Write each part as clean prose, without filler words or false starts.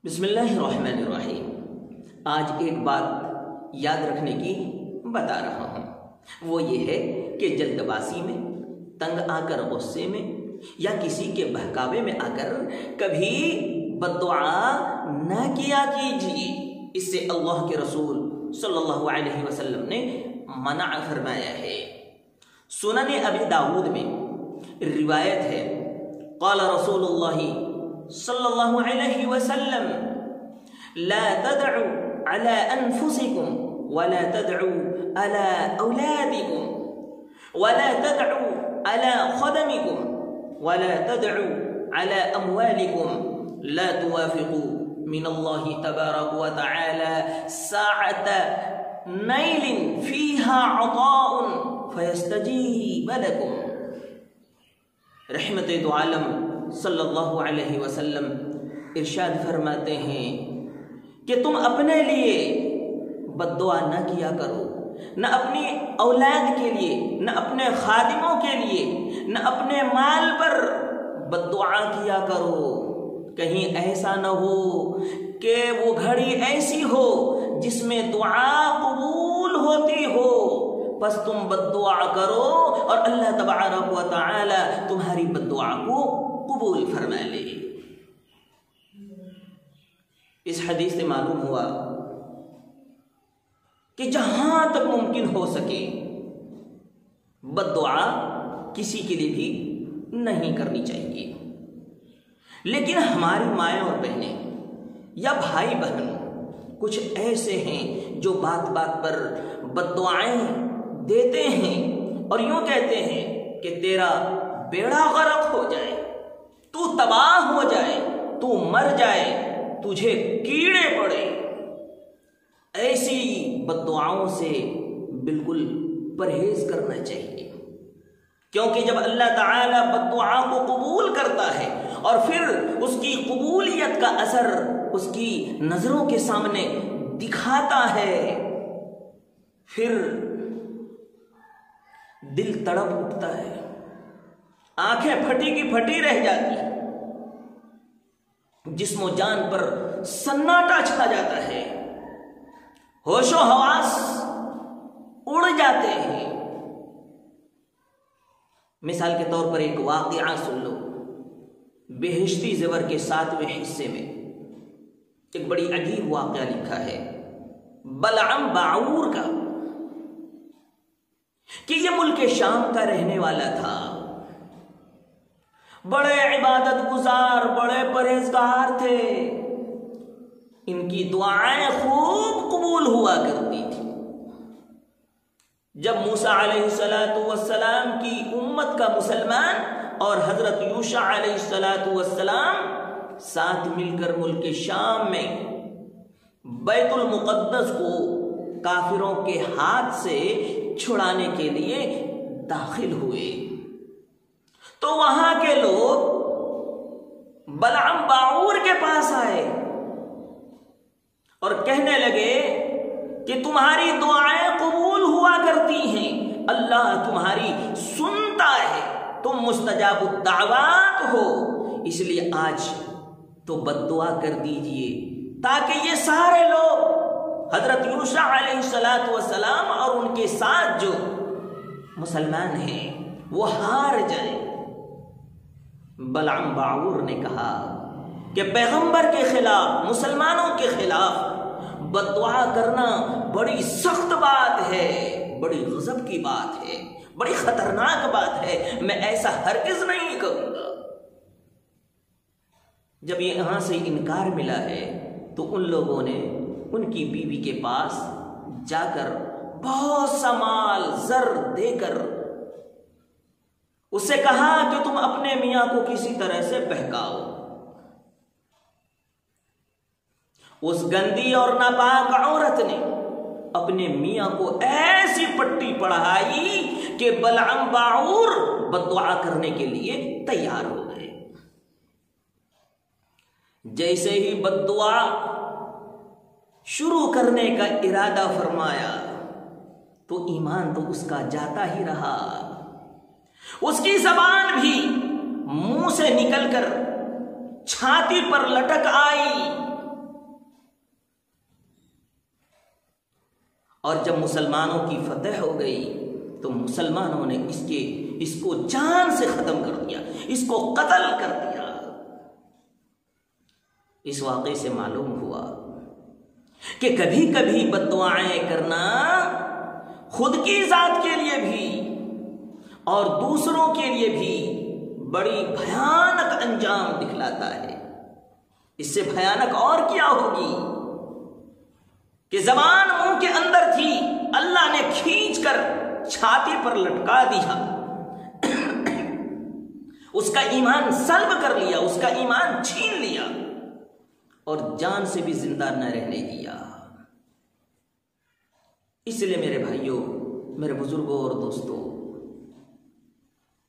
بسم اللہ الرحمن الرحیم۔ آج ایک بات یاد رکھنے کی بتا رہا ہوں، وہ یہ ہے کہ جلد بازی میں، تنگ آ کر غصے میں یا کسی کے بہکاوے میں آ کر کبھی بد دعا نہ کیا کیجیے۔ اس سے اللہ کے رسول صلی اللہ علیہ وسلم نے منع فرمایا ہے۔ سنن ابی داود میں روایت ہے، قال رسول اللہ صلی اللہ علیہ وسلم لا تدعوا على انفسكم ولا تدعوا على اولادكم ولا تدعوا على خدمكم ولا تدعوا على اموالكم لا توافقوا من الله تبارك وتعالى ساعة نيل فيها عطاء فيستجيب لكم۔ رحمت دو عالم صلی اللہ علیہ وسلم ارشاد فرماتے ہیں کہ تم اپنے لیے بد دعا نہ کیا کرو، نہ اپنی اولاد کے لیے، نہ اپنے خادموں کے لیے، نہ اپنے مال پر بد دعا کیا کرو۔ کہیں ایسا نہ ہو کہ وہ گھڑی ایسی ہو جس میں دعا قبول ہوتی ہو، بس تم بد دعا کرو اور اللہ تبارک و تعالی تمہاری بد دعا کو قبول فرما لے۔ اس حدیث سے معلوم ہوا کہ جہاں تک ممکن ہو سکے بد دعا کسی کے لیے بھی نہیں کرنی چاہیے، لیکن ہماری مائیں اور بہنیں یا بھائی بہن کچھ ایسے ہیں جو بات بات پر بد دعائیں دیتے ہیں اور یوں کہتے ہیں کہ تیرا بیڑا غرق ہو جائے، تو تباہ ہو جائے، تو مر جائے، تجھے کیڑے پڑے۔ ایسی بد دعاؤں سے بالکل پرہیز کرنا چاہیے، کیونکہ جب اللہ تعالیٰ بد دعا کو قبول کرتا ہے اور پھر اس کی قبولیت کا اثر اس کی نظروں کے سامنے دکھاتا ہے، پھر دل تڑپ اٹھتا ہے، آنکھیں پھٹی کی پھٹی رہ جاتی، جسم و جان پر سناٹا چھا جاتا ہے، ہوش و حواس اڑ جاتے ہیں۔ مثال کے طور پر ایک واقعہ سن لو۔ بہشتی زیور کے 7ویں حصے میں ایک بڑی عجیب واقعہ لکھا ہے بلعم باعور کا، کہ یہ ملک شام کا رہنے والا تھا، بڑے عبادت گزار، بڑے پرہیزگار تھے، ان کی دعائیں خوب قبول ہوا کرتی تھی۔ جب موسیٰ علیہ السلام کی امت کا مسلمان اور حضرت یوشع علیہ السلام ساتھ مل کر ملک شام میں بیت المقدس کو کافروں کے ہاتھ سے چھڑانے کے لیے داخل ہوئے، تو وہاں کے لوگ بلعم باعور کے پاس آئے اور کہنے لگے کہ تمہاری دعائیں قبول ہوا کرتی ہیں، اللہ تمہاری سنتا ہے، تم مستجاب الدعوات ہو، اس لیے آج تو بد دعا کر دیجئے تاکہ یہ سارے لوگ حضرت یوشع علیہ السلام اور ان کے ساتھ جو مسلمان ہیں وہ ہار جائیں۔ بلعم باعور نے کہا کہ پیغمبر کے خلاف، مسلمانوں کے خلاف بد دعا کرنا بڑی سخت بات ہے، بڑی غضب کی بات ہے، بڑی خطرناک بات ہے، میں ایسا ہرگز نہیں کروں گا۔ جب یہاں سے انکار ملا ہے تو ان لوگوں نے ان کی بیوی کے پاس جا کر بہت سا مال زر دے کر اس سے کہا کہ تم اپنے میاں کو کسی طرح سے بہکاؤ۔ اس گندی اور ناپاک عورت نے اپنے میاں کو ایسی پٹی پڑھائی کہ بلعم باعور بد دعا کرنے کے لیے تیار ہو گئے۔ جیسے ہی بد دعا شروع کرنے کا ارادہ فرمایا تو ایمان تو اس کا جاتا ہی رہا، اس کی زبان بھی منہ سے نکل کر چھاتی پر لٹک آئی اور جب مسلمانوں کی فتح ہو گئی تو مسلمانوں نے اس کو جان سے ختم کر دیا، اس کو قتل کر دیا۔ اس واقعے سے معلوم ہوا کہ کبھی کبھی بد دعائیں کرنا خود کی ذات کے لیے بھی اور دوسروں کے لیے بھی بڑی بھیانک انجام دکھلاتا ہے۔ اس سے بھیانک اور کیا ہوگی کہ زبان منہ کے اندر تھی، اللہ نے کھینچ کر چھاتی پر لٹکا دیا، اس کا ایمان سلب کر لیا، اس کا ایمان چھین لیا اور جان سے بھی زندہ نہ رہنے دیا۔ اس لیے میرے بھائیوں، میرے بزرگوں اور دوستوں،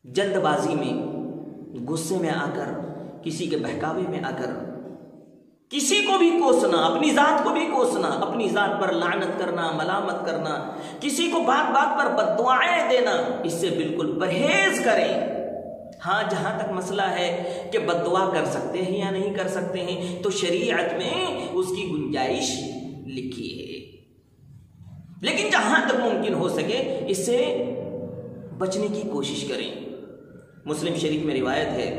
جلد بازی میں، غصے میں آ کر، کسی کے بہکاوے میں آ کر کسی کو بھی کوسنا، اپنی ذات کو بھی کوسنا، اپنی ذات پر لعنت کرنا، ملامت کرنا، کسی کو بات بات پر بد دعائیں دینا، اس سے بالکل پرہیز کریں۔ ہاں، جہاں تک مسئلہ ہے کہ بد دعا کر سکتے ہیں یا نہیں کر سکتے ہیں تو شریعت میں اس کی گنجائش لکھی ہے، لیکن جہاں تک ممکن ہو سکے اس سے بچنے کی کوشش کریں۔ مسلم شریف میں روایت ہے،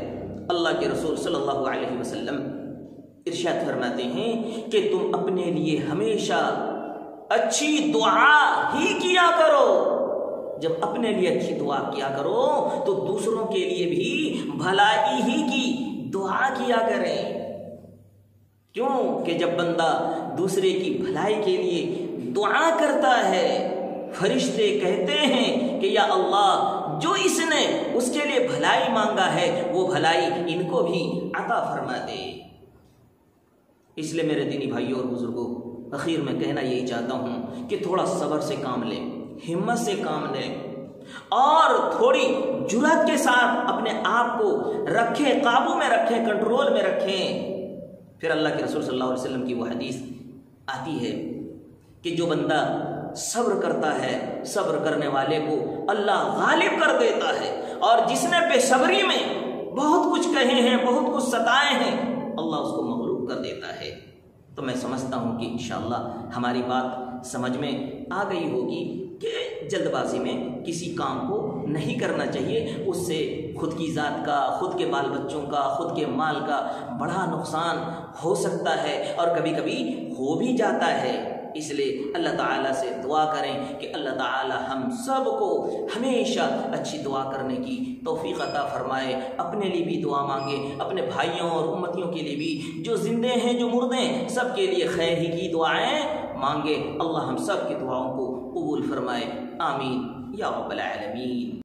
اللہ کے رسول صلی اللہ علیہ وسلم ارشاد فرماتے ہیں کہ تم اپنے لیے ہمیشہ اچھی دعا ہی کیا کرو۔ جب اپنے لیے اچھی دعا کیا کرو تو دوسروں کے لیے بھی بھلائی ہی کی دعا کیا کریں۔ کیوں کہ جب بندہ دوسرے کی بھلائی کے لیے دعا کرتا ہے، فرشتے کہتے ہیں کہ یا اللہ، جو اس نے اس کے لیے بھلائی مانگا ہے وہ بھلائی ان کو بھی عطا فرما دے۔ اس لیے میرے دینی بھائیوں اور بزرگوں، اخیر میں کہنا یہی چاہتا ہوں کہ تھوڑا صبر سے کام لیں، ہمت سے کام لیں اور تھوڑی جرأت کے ساتھ اپنے آپ کو رکھیں، قابو میں رکھیں، کنٹرول میں رکھیں۔ پھر اللہ کے رسول صلی اللہ علیہ وسلم کی وہ حدیث آتی ہے کہ جو بندہ صبر کرتا ہے، صبر کرنے والے کو اللہ غالب کر دیتا ہے، اور جس نے بے صبری میں بہت کچھ کہے ہیں، بہت کچھ ستائے ہیں، اللہ اس کو مغلوب کر دیتا ہے۔ تو میں سمجھتا ہوں کہ انشاءاللہ ہماری بات سمجھ میں آ گئی ہوگی کہ جلد بازی میں کسی کام کو نہیں کرنا چاہیے، اس سے خود کی ذات کا، خود کے بال بچوں کا، خود کے مال کا بڑا نقصان ہو سکتا ہے اور کبھی کبھی ہو بھی جاتا ہے۔ اس لیے اللہ تعالیٰ سے دعا کریں کہ اللہ تعالیٰ ہم سب کو ہمیشہ اچھی دعا کرنے کی توفیق عطا فرمائے، اپنے لیے بھی دعا مانگے، اپنے بھائیوں اور امتیوں کے لیے بھی، جو زندے ہیں جو مردے ہیں، سب کے لیے خیر ہی کی دعائیں مانگے۔ اللہ ہم سب کی دعاؤں کو قبول فرمائے، آمین یا رب العالمین۔